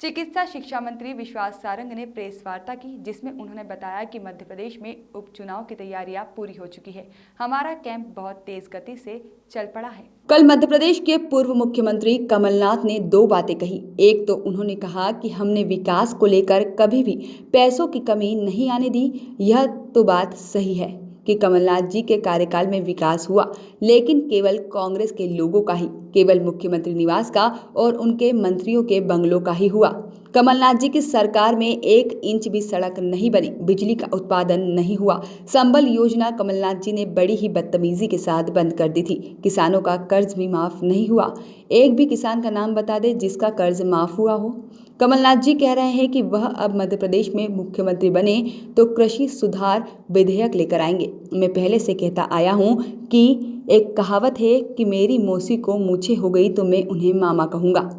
चिकित्सा शिक्षा मंत्री विश्वास सारंग ने प्रेस वार्ता की, जिसमें उन्होंने बताया कि मध्य प्रदेश में उपचुनाव की तैयारियां पूरी हो चुकी है। हमारा कैंप बहुत तेज गति से चल पड़ा है। कल मध्य प्रदेश के पूर्व मुख्यमंत्री कमलनाथ ने दो बातें कही। एक तो उन्होंने कहा कि हमने विकास को लेकर कभी भी पैसों की कमी नहीं आने दी। यह तो बात सही है कि कमलनाथ जी के कार्यकाल में विकास हुआ, लेकिन केवल कांग्रेस के लोगों का ही, केवल मुख्यमंत्री निवास का और उनके मंत्रियों के बंगलों का ही हुआ। कमलनाथ जी की सरकार में 1 इंच भी सड़क नहीं बनी, बिजली का उत्पादन नहीं हुआ। संबल योजना कमलनाथ जी ने बड़ी ही बदतमीजी के साथ बंद कर दी थी। किसानों का कर्ज भी माफ नहीं हुआ। एक भी किसान का नाम बता दे जिसका कर्ज माफ हुआ हो। कमलनाथ जी कह रहे हैं कि वह अब मध्य प्रदेश में मुख्यमंत्री बने तो कृषि सुधार विधेयक लेकर आएंगे। मैं पहले से कहता आया हूं कि एक कहावत है कि मेरी मौसी को मूछें हो गई तो मैं उन्हें मामा कहूंगा।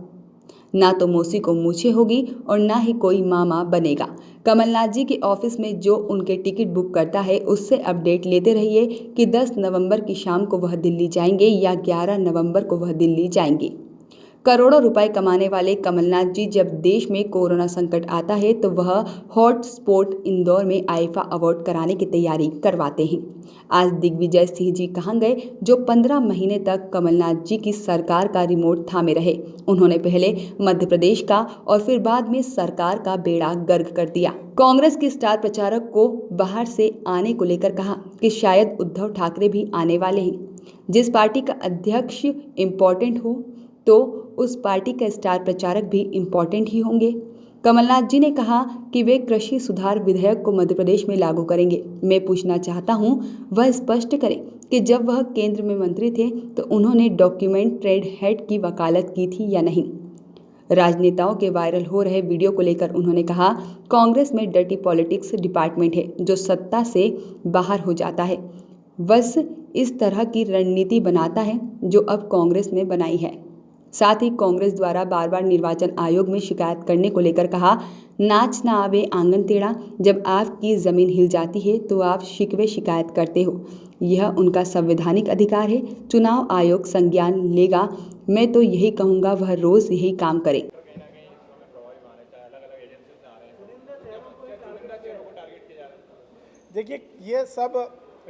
ना तो मौसी को मूछें होगी और ना ही कोई मामा बनेगा। कमलनाथ जी के ऑफिस में जो उनके टिकट बुक करता है उससे अपडेट लेते रहिए कि 10 नवंबर की शाम को वह दिल्ली जाएंगे या 11 नवंबर को वह दिल्ली जाएंगे। करोड़ों रुपए कमाने वाले कमलनाथ जी जब देश में कोरोना संकट आता है तो वह हॉट स्पॉट इंदौर में आईफा अवार्ड कराने की तैयारी करवाते हैं। आज दिग्विजय सिंह जी कहाँ गए, जो 15 महीने तक कमलनाथ जी की सरकार का रिमोट थामे रहे। उन्होंने पहले मध्य प्रदेश का और फिर बाद में सरकार का बेड़ा गर्क कर दिया। कांग्रेस के स्टार प्रचारक को बाहर से आने को लेकर कहा कि शायद उद्धव ठाकरे भी आने वाले हैं। जिस पार्टी का अध्यक्ष इम्पोर्टेंट हो तो उस पार्टी का स्टार प्रचारक भी इम्पोर्टेंट ही होंगे। कमलनाथ जी ने कहा कि वे कृषि सुधार विधेयक को मध्य प्रदेश में लागू करेंगे। मैं पूछना चाहता हूं, वह स्पष्ट करें कि जब वह केंद्र में मंत्री थे तो उन्होंने डॉक्यूमेंट ट्रेड हेड की वकालत की थी या नहीं। राजनेताओं के वायरल हो रहे वीडियो को लेकर उन्होंने कहा, कांग्रेस में डर्टी पॉलिटिक्स डिपार्टमेंट है जो सत्ता से बाहर हो जाता है, बस इस तरह की रणनीति बनाता है जो अब कांग्रेस ने बनाई है। साथ ही कांग्रेस द्वारा बार बार निर्वाचन आयोग में शिकायत करने को लेकर कहा, नाच ना आवे आंगन टेढ़ा, जब आपकी जमीन हिल जाती है तो आप शिकवे शिकायत करते हो। यह उनका संवैधानिक अधिकार है। चुनाव आयोग संज्ञान लेगा। मैं तो यही कहूंगा वह रोज यही काम करे। देखिए, ये सब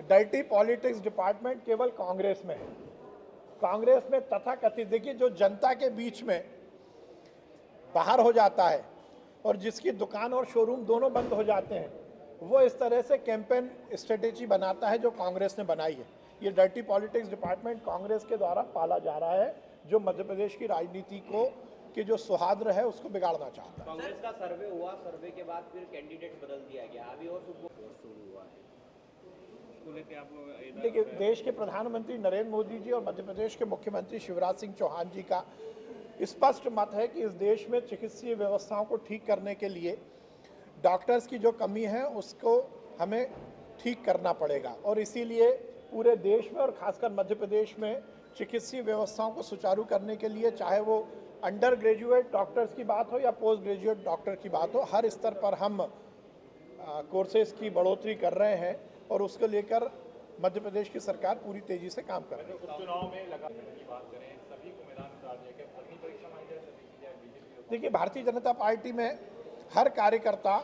डर्टी पॉलिटिक्स डिपार्टमेंट केवल कांग्रेस में है। कांग्रेस में तथाकथित, देखिए, जो जनता के बीच में बाहर हो जाता है और जिसकी दुकान और शोरूम दोनों बंद हो जाते हैं, वो इस तरह से कैंपेन स्ट्रेटेजी बनाता है जो कांग्रेस ने बनाई है। ये डर्टी पॉलिटिक्स डिपार्टमेंट कांग्रेस के द्वारा पाला जा रहा है, जो मध्य प्रदेश की राजनीति को कि जो सुहाद्र है उसको बिगाड़ना चाहता है। कांग्रेस का सर्वे हुआ, सर्वे के बाद फिर कैंडिडेट बदल दिया गया, अभी और शुरू हुआ है। देखिए, देश के प्रधानमंत्री नरेंद्र मोदी जी और मध्य प्रदेश के मुख्यमंत्री शिवराज सिंह चौहान जी का स्पष्ट मत है कि इस देश में चिकित्सीय व्यवस्थाओं को ठीक करने के लिए डॉक्टर्स की जो कमी है उसको हमें ठीक करना पड़ेगा, और इसीलिए पूरे देश में और खासकर मध्य प्रदेश में चिकित्सीय व्यवस्थाओं को सुचारू करने के लिए, चाहे वो अंडर ग्रेजुएट डॉक्टर्स की बात हो या पोस्ट ग्रेजुएट डॉक्टर की बात हो, हर स्तर पर हम कोर्सेज की बढ़ोतरी कर रहे हैं और उसको लेकर मध्य प्रदेश की सरकार पूरी तेजी से काम कर रही है। उपचुनाव में लगातार की बात करें, सभी को मैदान उतार दिया गया, अग्नि परीक्षा मानी जा सकती है। देखिए, भारतीय जनता पार्टी में हर कार्यकर्ता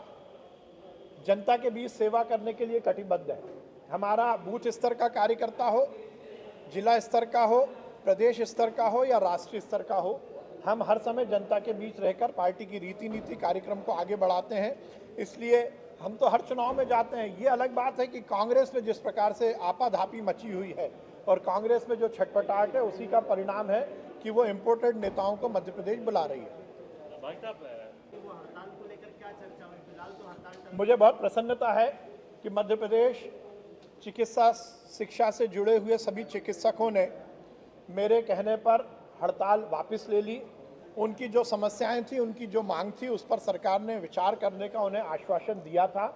जनता के बीच सेवा करने के लिए कटिबद्ध है। हमारा बूथ स्तर का कार्यकर्ता हो, जिला स्तर का हो, प्रदेश स्तर का हो या राष्ट्रीय स्तर का हो, हम हर समय जनता के बीच रहकर पार्टी की रीति नीति कार्यक्रम को आगे बढ़ाते हैं। इसलिए हम तो हर चुनाव में जाते हैं। ये अलग बात है कि कांग्रेस में जिस प्रकार से आपाधापी मची हुई है और कांग्रेस में जो छटपटाहट है, उसी का परिणाम है कि वो इम्पोर्टेड नेताओं को मध्य प्रदेश बुला रही है। मुझे बहुत प्रसन्नता है कि मध्य प्रदेश चिकित्सा शिक्षा से जुड़े हुए सभी चिकित्सकों ने मेरे कहने पर हड़ताल वापस ले ली। उनकी जो समस्याएं थी, उनकी जो मांग थी, उस पर सरकार ने विचार करने का उन्हें आश्वासन दिया था,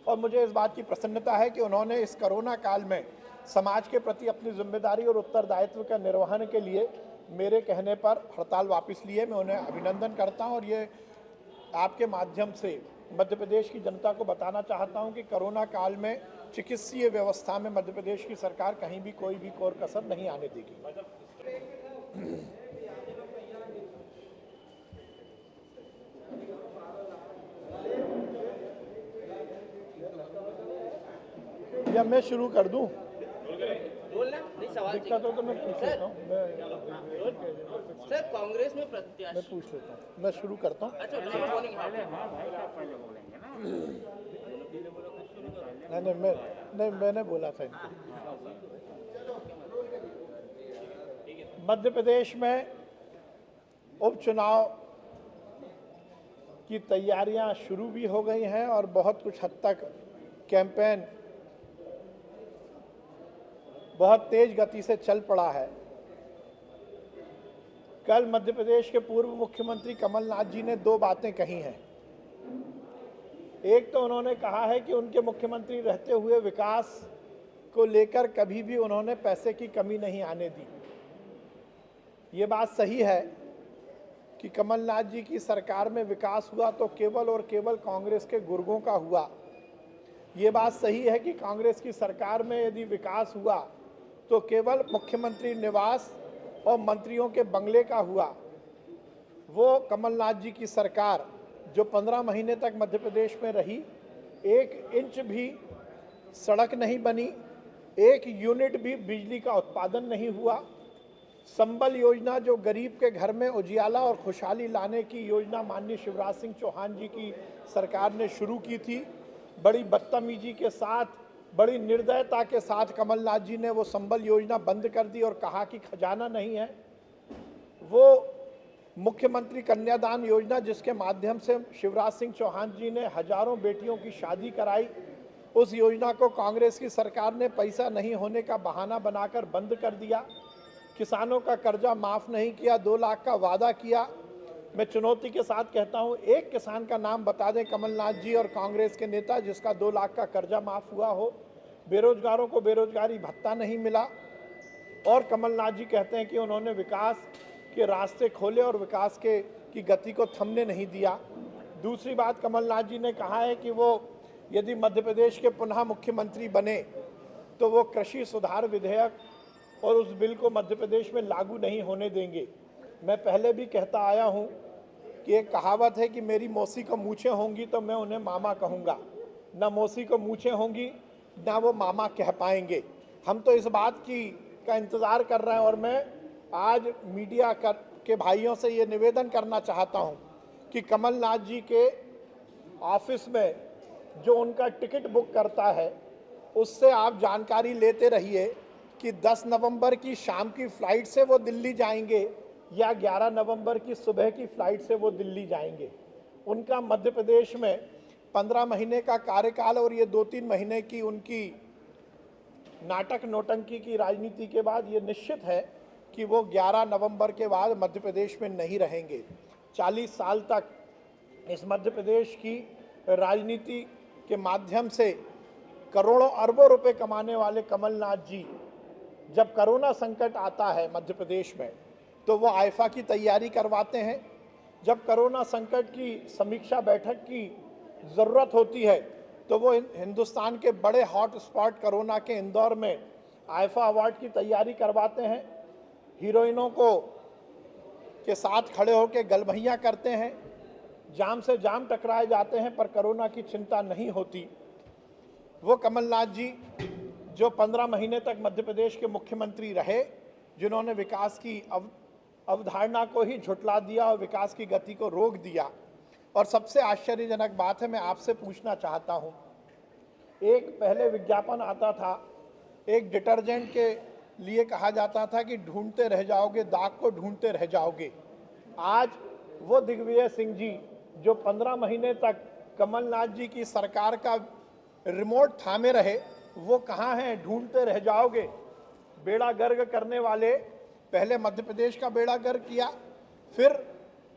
और मुझे इस बात की प्रसन्नता है कि उन्होंने इस कोरोना काल में समाज के प्रति अपनी जिम्मेदारी और उत्तरदायित्व का निर्वहन के लिए मेरे कहने पर हड़ताल वापस लिए। मैं उन्हें अभिनंदन करता हूं और ये आपके माध्यम से मध्य प्रदेश की जनता को बताना चाहता हूं कि कोरोना काल में चिकित्सीय व्यवस्था में मध्य प्रदेश की सरकार कहीं भी कोई भी कोर कसर नहीं आने देगी। मैं शुरू कर दूं? बोलना नहीं, सवाल दिक्कत हो तो मैं पूछ लेता हूँ। सर कांग्रेस में प्रत्याशी मैं पूछ लेता हूँ, मैं शुरू करता हूँ। अच्छा नहीं बोलेंगे हाँ। नहीं, मैंने बोला था इनको। मध्य प्रदेश में उपचुनाव की तैयारियां शुरू भी हो गई हैं और बहुत कुछ हद तक कैंपेन बहुत तेज गति से चल पड़ा है। कल मध्य प्रदेश के पूर्व मुख्यमंत्री कमलनाथ जी ने दो बातें कही हैं। एक तो उन्होंने कहा है कि उनके मुख्यमंत्री रहते हुए विकास को लेकर कभी भी उन्होंने पैसे की कमी नहीं आने दी। ये बात सही है कि कमलनाथ जी की सरकार में विकास हुआ तो केवल और केवल कांग्रेस के गुर्गों का हुआ। ये बात सही है कि कांग्रेस की सरकार में यदि विकास हुआ तो केवल मुख्यमंत्री निवास और मंत्रियों के बंगले का हुआ। वो कमलनाथ जी की सरकार जो 15 महीने तक मध्य प्रदेश में रही, 1 इंच भी सड़क नहीं बनी, 1 यूनिट भी बिजली का उत्पादन नहीं हुआ। संबल योजना जो गरीब के घर में उजियाला और खुशहाली लाने की योजना माननीय शिवराज सिंह चौहान जी की सरकार ने शुरू की थी, बड़ी बदतमीजी के साथ, बड़ी निर्दयता के साथ कमलनाथ जी ने वो संबल योजना बंद कर दी और कहा कि खजाना नहीं है। वो मुख्यमंत्री कन्यादान योजना जिसके माध्यम से शिवराज सिंह चौहान जी ने हजारों बेटियों की शादी कराई, उस योजना को कांग्रेस की सरकार ने पैसा नहीं होने का बहाना बनाकर बंद कर दिया। किसानों का कर्जा माफ़ नहीं किया, 2 लाख का वादा किया। मैं चुनौती के साथ कहता हूं, एक किसान का नाम बता दें कमलनाथ जी और कांग्रेस के नेता जिसका 2 लाख का कर्जा माफ़ हुआ हो। बेरोजगारों को बेरोजगारी भत्ता नहीं मिला और कमलनाथ जी कहते हैं कि उन्होंने विकास के रास्ते खोले और विकास की गति को थमने नहीं दिया। दूसरी बात, कमलनाथ जी ने कहा है कि वो यदि मध्य प्रदेश के पुनः मुख्यमंत्री बने तो वो कृषि सुधार विधेयक और उस बिल को मध्य प्रदेश में लागू नहीं होने देंगे। मैं पहले भी कहता आया हूं कि एक कहावत है कि मेरी मौसी को मूछें होंगी तो मैं उन्हें मामा कहूँगा, ना मौसी को मूछें होंगी ना वो मामा कह पाएंगे। हम तो इस बात का इंतज़ार कर रहे हैं और मैं आज मीडिया के भाइयों से ये निवेदन करना चाहता हूं कि कमलनाथ जी के ऑफिस में जो उनका टिकट बुक करता है उससे आप जानकारी लेते रहिए कि 10 नवंबर की शाम की फ़्लाइट से वो दिल्ली जाएंगे या 11 नवंबर की सुबह की फ़्लाइट से वो दिल्ली जाएंगे। उनका मध्य प्रदेश में 15 महीने का कार्यकाल और ये 2-3 महीने की उनकी नाटक नौटंकी की राजनीति के बाद ये निश्चित है कि वो 11 नवंबर के बाद मध्य प्रदेश में नहीं रहेंगे। 40 साल तक इस मध्य प्रदेश की राजनीति के माध्यम से करोड़ों अरबों रुपए कमाने वाले कमलनाथ जी जब कोरोना संकट आता है मध्य प्रदेश में तो वो आइफा की तैयारी करवाते हैं। जब कोरोना संकट की समीक्षा बैठक की ज़रूरत होती है तो वो हिंदुस्तान के बड़े हॉट स्पॉट कोरोना के इंदौर में आइफा अवार्ड की तैयारी करवाते हैं। हीरोइनों के साथ खड़े होकर गलभैयाँ करते हैं, जाम से जाम टकराए जाते हैं पर कोरोना की चिंता नहीं होती। वो कमलनाथ जी जो 15 महीने तक मध्य प्रदेश के मुख्यमंत्री रहे, जिन्होंने विकास की अवधारणा को ही झुठला दिया और विकास की गति को रोक दिया। और सबसे आश्चर्यजनक बात है, मैं आपसे पूछना चाहता हूं, एक पहले विज्ञापन आता था, एक डिटर्जेंट के लिए कहा जाता था कि ढूंढते रह जाओगे, दाग को ढूंढते रह जाओगे। आज वो दिग्विजय सिंह जी जो 15 महीने तक कमलनाथ जी की सरकार का रिमोट थामे रहे, वो कहाँ हैं? ढूंढते रह जाओगे। बेड़ा गर्क करने वाले, पहले मध्य प्रदेश का बेड़ा गर्क किया, फिर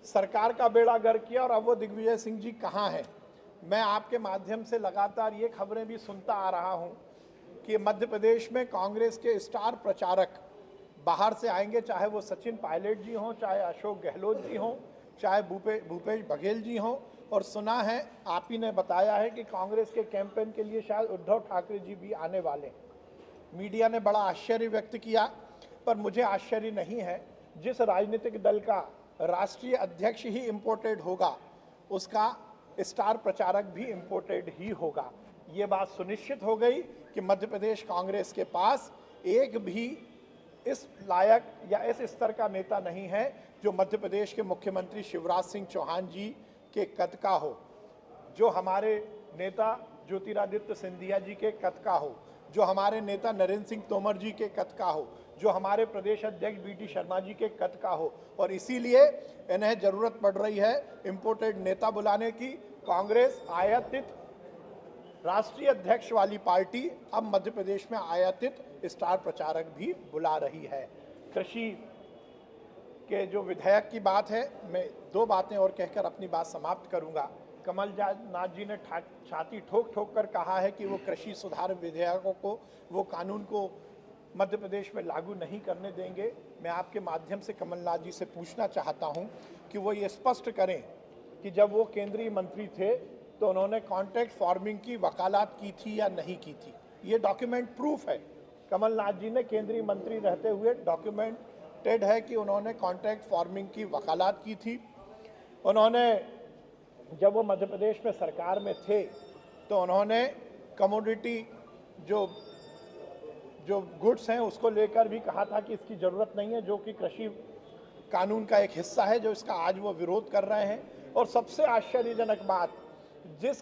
सरकार का बेड़ा गर्क किया और अब वो दिग्विजय सिंह जी कहाँ हैं? मैं आपके माध्यम से लगातार ये खबरें भी सुनता आ रहा हूँ कि मध्य प्रदेश में कांग्रेस के स्टार प्रचारक बाहर से आएंगे, चाहे वो सचिन पायलट जी हों, चाहे अशोक गहलोत जी हों, चाहे भूपेश बघेल जी हों। और सुना है, आप ही ने बताया है कि कांग्रेस के कैंपेन के लिए शायद उद्धव ठाकरे जी भी आने वाले। मीडिया ने बड़ा आश्चर्य व्यक्त किया, पर मुझे आश्चर्य नहीं है। जिस राजनीतिक दल का राष्ट्रीय अध्यक्ष ही इम्पोर्टेड होगा, उसका स्टार प्रचारक भी इम्पोर्टेड ही होगा। ये बात सुनिश्चित हो गई कि मध्य प्रदेश कांग्रेस के पास एक भी इस लायक या इस स्तर का नेता नहीं है जो मध्य प्रदेश के मुख्यमंत्री शिवराज सिंह चौहान जी के कद का हो, जो हमारे नेता ज्योतिरादित्य सिंधिया जी के कद का हो, जो हमारे नेता नरेंद्र सिंह तोमर जी के कद का हो, जो हमारे प्रदेश अध्यक्ष बीटी शर्मा जी के कद का हो। और इसीलिए इन्हें जरूरत पड़ रही है इंपोर्टेड नेता बुलाने की। कांग्रेस आयातित राष्ट्रीय अध्यक्ष वाली पार्टी अब मध्य प्रदेश में आयातित स्टार प्रचारक भी बुला रही है। कृषि के जो विधेयक की बात है, मैं दो बातें और कहकर अपनी बात समाप्त करूंगा। कमलनाथ जी ने छाती ठोक ठोक कर कहा है कि वो कृषि सुधार विधेयकों को, वो कानून को मध्य प्रदेश में लागू नहीं करने देंगे। मैं आपके माध्यम से कमलनाथ जी से पूछना चाहता हूं कि वो ये स्पष्ट करें कि जब वो केंद्रीय मंत्री थे तो उन्होंने कॉन्ट्रैक्ट फार्मिंग की वकालत की थी या नहीं की थी। ये डॉक्यूमेंट प्रूफ है। कमलनाथ जी ने केंद्रीय मंत्री रहते हुए डॉक्यूमेंटेड है कि उन्होंने कॉन्ट्रैक्ट फार्मिंग की वकालत की थी। उन्होंने जब वो मध्य प्रदेश में सरकार में थे तो उन्होंने कमोडिटी जो गुड्स हैं उसको लेकर भी कहा था कि इसकी ज़रूरत नहीं है, जो कि कृषि कानून का एक हिस्सा है, जो इसका आज वो विरोध कर रहे हैं। और सबसे आश्चर्यजनक बात, जिस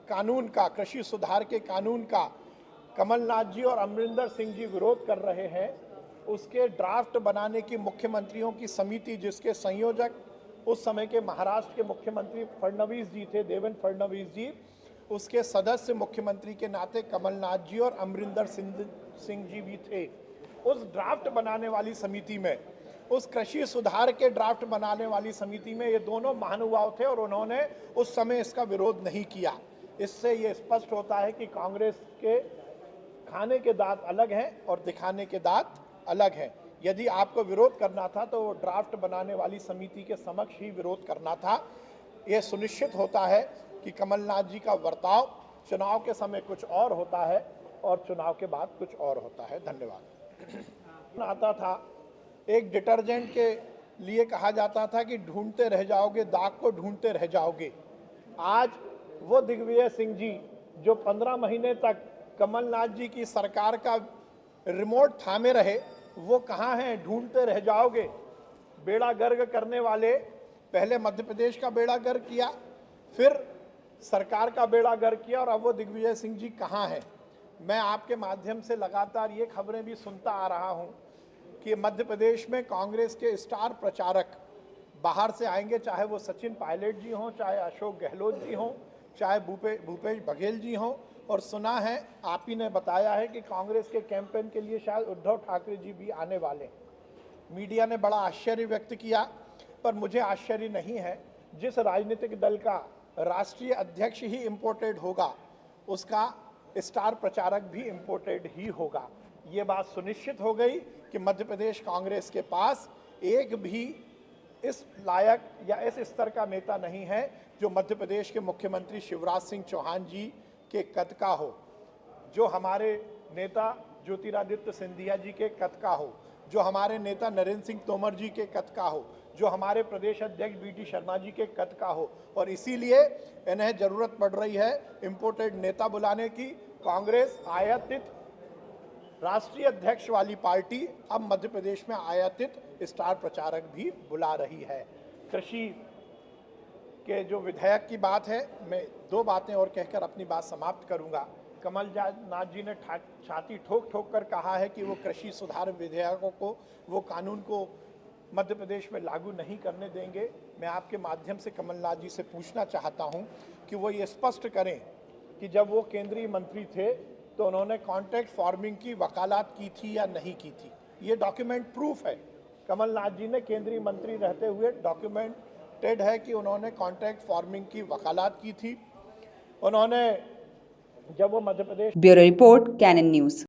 कानून का, कृषि सुधार के कानून का कमलनाथ जी और अमरिंदर सिंह जी विरोध कर रहे हैं, उसके ड्राफ्ट बनाने की मुख्यमंत्रियों की समिति, जिसके संयोजक उस समय के महाराष्ट्र के मुख्यमंत्री फडणवीस जी थे, देवेंद्र फडणवीस जी, उसके सदस्य मुख्यमंत्री के नाते कमलनाथ जी और अमरिंदर सिंह जी भी थे। उस ड्राफ्ट बनाने वाली समिति में, उस कृषि सुधार के ड्राफ्ट बनाने वाली समिति में ये दोनों महानुभाव थे और उन्होंने उस समय इसका विरोध नहीं किया। इससे ये स्पष्ट होता है कि कांग्रेस के खाने के दांत अलग हैं और दिखाने के दांत अलग हैं। यदि आपको विरोध करना था तो वो ड्राफ्ट बनाने वाली समिति के समक्ष ही विरोध करना था। ये सुनिश्चित होता है कि कमलनाथ जी का बर्ताव चुनाव के समय कुछ और होता है और चुनाव के बाद कुछ और होता है। धन्यवाद। आता था एक डिटर्जेंट के लिए कहा जाता था कि ढूंढते रह जाओगे, दाग को ढूंढते रह जाओगे। आज वो दिग्विजय सिंह जी जो 15 महीने तक कमलनाथ जी की सरकार का रिमोट थामे रहे, वो कहाँ हैं? ढूंढते रह जाओगे। बेड़ा गर्क करने वाले, पहले मध्य प्रदेश का बेड़ा गर्क किया, फिर सरकार का बेड़ा गर्क किया, और अब वो दिग्विजय सिंह जी कहाँ हैं? मैं आपके माध्यम से लगातार ये खबरें भी सुनता आ रहा हूँ कि मध्य प्रदेश में कांग्रेस के स्टार प्रचारक बाहर से आएंगे, चाहे वो सचिन पायलट जी हों, चाहे अशोक गहलोत जी हों, चाहे भूपेश बघेल जी हों। और सुना है, आप ही ने बताया है कि कांग्रेस के कैंपेन के लिए शायद उद्धव ठाकरे जी भी आने वाले। मीडिया ने बड़ा आश्चर्य व्यक्त किया, पर मुझे आश्चर्य नहीं है। जिस राजनीतिक दल का राष्ट्रीय अध्यक्ष ही इम्पोर्टेड होगा, उसका स्टार प्रचारक भी इम्पोर्टेड ही होगा। ये बात सुनिश्चित हो गई कि मध्य प्रदेश कांग्रेस के पास एक भी इस लायक या इस स्तर का नेता नहीं है जो मध्य प्रदेश के मुख्यमंत्री शिवराज सिंह चौहान जी के कद का हो, जो हमारे नेता ज्योतिरादित्य सिंधिया जी के कद का हो, जो हमारे नेता नरेंद्र सिंह तोमर जी के कद का हो, जो हमारे प्रदेश अध्यक्ष बीटी शर्मा जी के कद का हो। और इसीलिए इन्हें जरूरत पड़ रही है इंपोर्टेड नेता बुलाने की। कांग्रेस आयातित राष्ट्रीय अध्यक्ष वाली पार्टी अब मध्य प्रदेश में आयातित स्टार प्रचारक भी बुला रही है। कृषि के जो विधेयक की बात है, मैं दो बातें और कहकर अपनी बात समाप्त करूंगा। कमलनाथ जी ने छाती ठोक ठोक कर कहा है कि वो कृषि सुधार विधेयकों को, वो कानून को मध्य प्रदेश में लागू नहीं करने देंगे। मैं आपके माध्यम से कमलनाथ जी से पूछना चाहता हूं कि वो ये स्पष्ट करें कि जब वो केंद्रीय मंत्री थे तो उन्होंने कॉन्ट्रैक्ट फार्मिंग की वकालत की थी या नहीं की थी। ये डॉक्यूमेंट प्रूफ है। कमलनाथ जी ने केंद्रीय मंत्री रहते हुए डॉक्यूमेंटेड है कि उन्होंने कॉन्ट्रैक्ट फार्मिंग की वकालत की थी। उन्होंने जब वो Madhya Pradesh. Bureau report, Canon news.